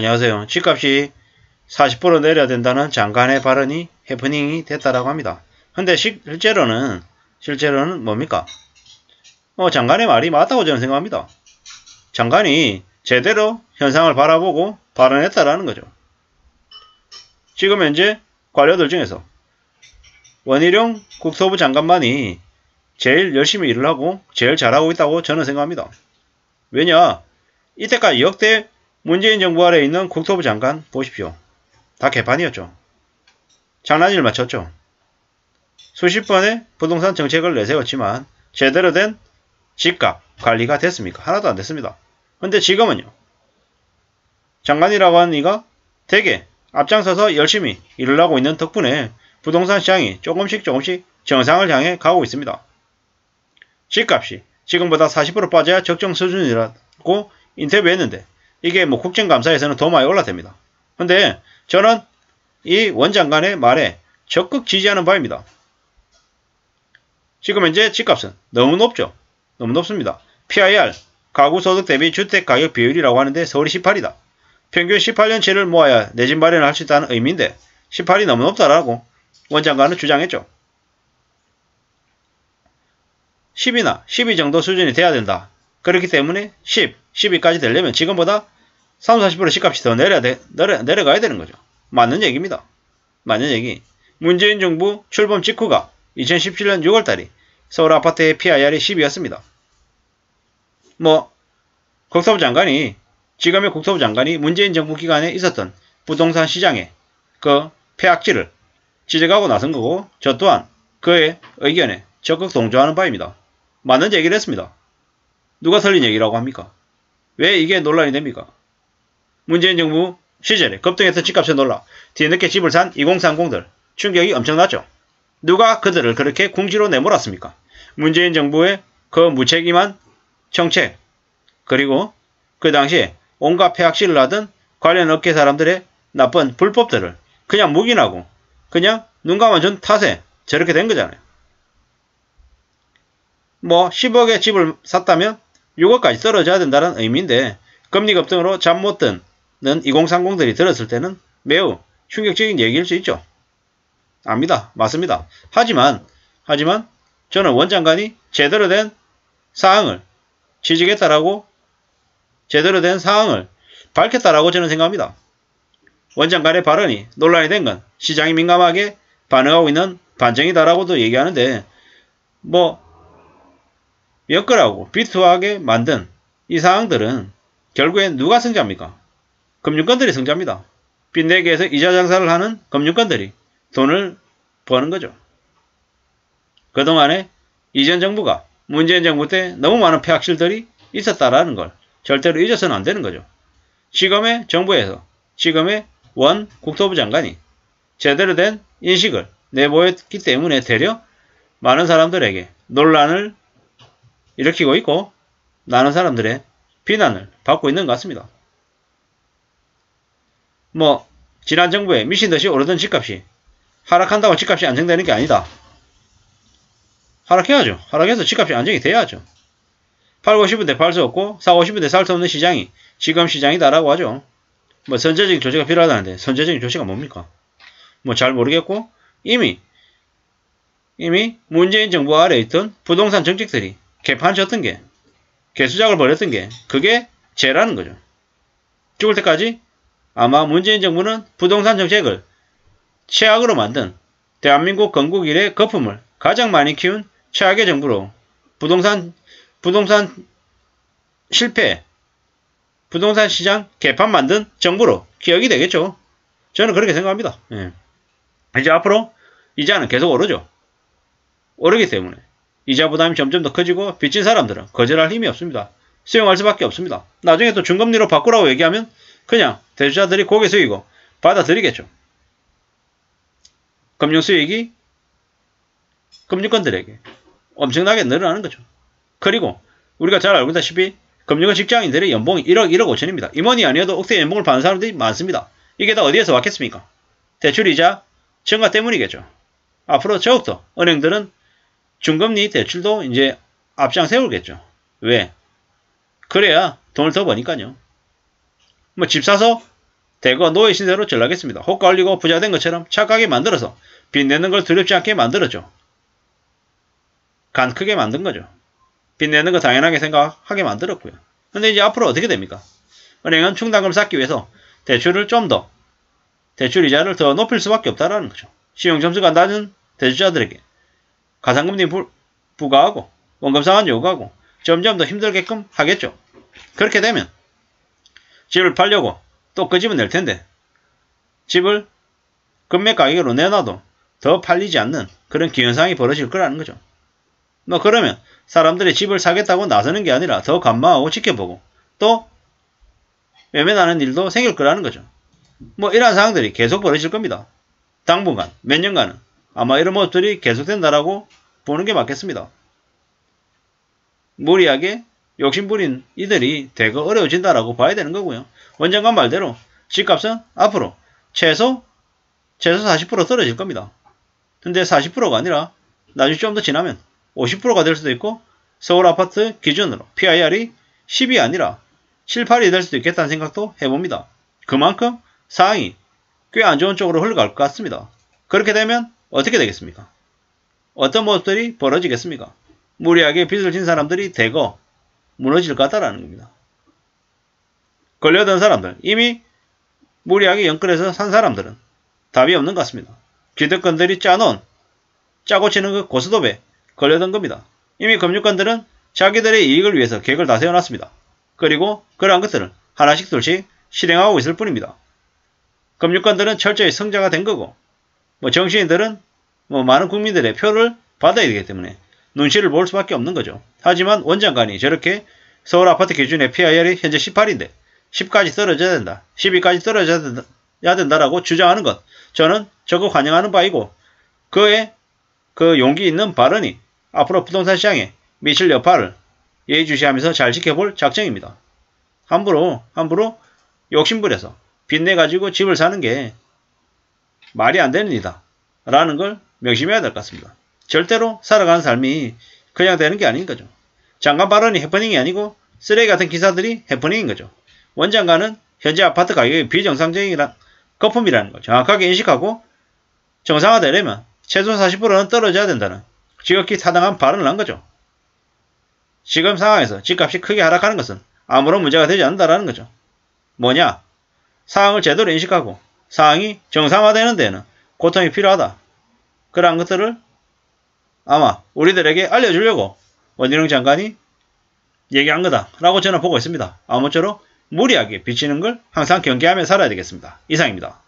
안녕하세요. 집값이 40% 내려야 된다는 장관의 발언이 해프닝이 됐다라고 합니다. 근데 실제로는 뭡니까? 장관의 말이 맞다고 저는 생각합니다. 장관이 제대로 현상을 바라보고 발언했다라는 거죠. 지금 현재 관료들 중에서 원희룡 국토부 장관만이 제일 열심히 일을 하고 제일 잘하고 있다고 저는 생각합니다. 왜냐? 이때까지 역대 문재인 정부 아래에 있는 국토부 장관 보십시오. 다 개판이었죠. 장난질 맞췄죠. 수십 번의 부동산 정책을 내세웠지만 제대로 된 집값 관리가 됐습니까? 하나도 안 됐습니다. 근데 지금은요. 장관이라고 하는 이가 되게 앞장서서 열심히 일을 하고 있는 덕분에 부동산 시장이 조금씩 정상을 향해 가고 있습니다. 집값이 지금보다 40% 빠져야 적정 수준이라고 인터뷰했는데 이게 국정감사에서는 더 많이 올라댑니다. 근데 저는 이 원장관의 말에 적극 지지하는 바입니다. 지금 현재 집값은 너무 높죠. 너무 높습니다. PIR, 가구소득 대비 주택가격 비율이라고 하는데 서울이 18이다. 평균 18년치를 모아야 내 집 마련을 할 수 있다는 의미인데 18이 너무 높다라고 원장관은 주장했죠. 10이나 12 정도 수준이 돼야 된다. 그렇기 때문에 10, 12까지 되려면 지금보다 30-40% 집값이 더 내려가야 되는 거죠. 맞는 얘기입니다. 맞는 얘기. 문재인 정부 출범 직후가 2017년 6월달이 서울 아파트의 PIR이 10이었습니다. 지금의 국토부 장관이 문재인 정부 기간에 있었던 부동산 시장의 그 폐악질을 지적하고 나선 거고 저 또한 그의 의견에 적극 동조하는 바입니다. 맞는 얘기를 했습니다. 누가 틀린 얘기라고 합니까? 왜 이게 논란이 됩니까? 문재인 정부 시절에 급등했던 집값에 놀라 뒤늦게 집을 산 2030들 충격이 엄청났죠. 누가 그들을 그렇게 궁지로 내몰았습니까? 문재인 정부의 그 무책임한 정책 그리고 그 당시에 온갖 폐악질을 하던 관련 업계 사람들의 나쁜 불법들을 그냥 묵인하고 그냥 눈 감아준 탓에 저렇게 된 거잖아요. 10억에 집을 샀다면 6억까지 떨어져야 된다는 의미인데 금리 급등으로 잠 못 드는 2030들이 들었을 때는 매우 충격적인 얘기일 수 있죠. 압니다. 맞습니다. 하지만 저는 원장관이 제대로 된 사항을 취직했다라고 제대로 된 사항을 밝혔다라고 저는 생각합니다. 원장관의 발언이 논란이 된 건 시장이 민감하게 반응하고 있는 반증이다라고도 얘기하는데 엮으라고 비투하게 만든 이 사항들은 결국엔 누가 승자입니까? 금융권들이 승자입니다. 빚내기에서 이자 장사를 하는 금융권들이 돈을 버는 거죠. 그동안에 이전 정부가 문재인 정부 때 너무 많은 폐악질들이 있었다라는 걸 절대로 잊어서는 안 되는 거죠. 지금의 정부에서 지금의 원 국토부 장관이 제대로 된 인식을 내보였기 때문에 되려 많은 사람들에게 논란을 일으키고 있고 많은 사람들의 비난을 받고 있는 것 같습니다. 지난 정부에 미친듯이 오르던 집값이 하락한다고 집값이 안정되는 게 아니다. 하락해야죠. 하락해서 집값이 안정이 돼야죠. 팔고 싶은데 팔 수 없고 사고 싶은데 살 수 없는 시장이 지금 시장이다라고 하죠. 선제적인 조치가 필요하다는데 선제적인 조치가 뭡니까? 잘 모르겠고 이미 문재인 정부 아래에 있던 부동산 정책들이 개판 쳤던 게 개수작을 벌였던 게 그게 죄라는 거죠. 죽을 때까지 아마 문재인 정부는 부동산 정책을 최악으로 만든 대한민국 건국 이래 거품을 가장 많이 키운 최악의 정부로 부동산 실패, 부동산 시장 개판 만든 정부로 기억이 되겠죠. 저는 그렇게 생각합니다. 이제 앞으로 이자는 계속 오르죠. 오르기 때문에 이자 부담이 점점 더 커지고 빚진 사람들은 거절할 힘이 없습니다. 수용할 수밖에 없습니다. 나중에 또 중금리로 바꾸라고 얘기하면 그냥 대주자들이 고개 숙이고 받아들이겠죠. 금융 수익이 금융권들에게 엄청나게 늘어나는 거죠. 그리고 우리가 잘 알고 있다시피 금융권 직장인들의 연봉이 1억 5천입니다. 임원이 아니어도 억대 연봉을 받는 사람들이 많습니다. 이게 다 어디에서 왔겠습니까? 대출이자 증가 때문이겠죠. 앞으로 더욱더 은행들은 중금리 대출도 이제 앞장 세우겠죠. 왜? 그래야 돈을 더 버니까요. 집 사서 대거 노예 신세로 전락했습니다. 호가 올리고 부자된 것처럼 착하게 만들어서 빚내는 걸 두렵지 않게 만들었죠. 간 크게 만든 거죠. 빚내는 거 당연하게 생각하게 만들었고요. 근데 이제 앞으로 어떻게 됩니까? 은행은 충당금을 쌓기 위해서 대출 이자를 더 높일 수밖에 없다라는 거죠. 신용점수가 낮은 대출자들에게 가산금리 부과하고 원금 상환 요구하고 점점 더 힘들게끔 하겠죠. 그렇게 되면 집을 팔려고 또 그 집은 낼 텐데 집을 금매 가격으로 내놔도 더 팔리지 않는 그런 기현상이 벌어질 거라는 거죠. 그러면 사람들이 집을 사겠다고 나서는 게 아니라 더 관망하고 지켜보고 또 매매나는 일도 생길 거라는 거죠. 이러한 상황들이 계속 벌어질 겁니다. 당분간 몇 년간은 아마 이런 모습들이 계속된다라고 보는 게 맞겠습니다. 무리하게 욕심부린 이들이 대거 어려워진다라고 봐야 되는 거고요. 원장관 말대로 집값은 앞으로 최소 40% 떨어질 겁니다. 근데 40%가 아니라 나중에 좀 더 지나면 50%가 될 수도 있고 서울 아파트 기준으로 PIR이 10이 아니라 7, 8이 될 수도 있겠다는 생각도 해봅니다. 그만큼 상황이 꽤 안 좋은 쪽으로 흘러갈 것 같습니다. 그렇게 되면 어떻게 되겠습니까? 어떤 모습들이 벌어지겠습니까? 무리하게 빚을 진 사람들이 대거 무너질 것 같다라는 겁니다. 걸려든 사람들, 이미 무리하게 연끌해서 산 사람들은 답이 없는 것 같습니다. 기득권들이 짜고 치는 그 고스톱에 걸려든 겁니다. 이미 금융권들은 자기들의 이익을 위해서 계획을 다 세워놨습니다. 그리고 그러한 것들을 하나씩 둘씩 실행하고 있을 뿐입니다. 금융권들은 철저히 성자가 된 거고 정치인들은 많은 국민들의 표를 받아야 되기 때문에 눈치를 볼 수밖에 없는 거죠. 하지만 원장관이 저렇게 서울 아파트 기준의 PIR이 현재 18인데 10까지 떨어져야 된다. 12까지 떨어져야 된다라고 주장하는 것. 저는 적극 환영하는 바이고 그의 그 용기 있는 발언이 앞으로 부동산 시장에 미칠 여파를 예의주시하면서 잘 지켜볼 작정입니다. 함부로 욕심부려서 빚내가지고 집을 사는 게 말이 안 되는 일이다. 라는 걸 명심해야 될 것 같습니다. 절대로 살아가는 삶이 그냥 되는 게 아닌 거죠. 장관 발언이 해프닝이 아니고 쓰레기 같은 기사들이 해프닝인 거죠. 원장관은 현재 아파트 가격이 비정상적인 거품이라는 걸 정확하게 인식하고 정상화되려면 최소 40%는 떨어져야 된다는 지극히 타당한 발언을 한 거죠. 지금 상황에서 집값이 크게 하락하는 것은 아무런 문제가 되지 않는다라는 거죠. 뭐냐? 상황을 제대로 인식하고 상황이 정상화되는 데에는 고통이 필요하다. 그러한 것들을 아마 우리들에게 알려주려고 원희룡 장관이 얘기한 거다라고 저는 보고 있습니다. 아무쪼록 무리하게 비치는 걸 항상 경계하며 살아야 되겠습니다. 이상입니다.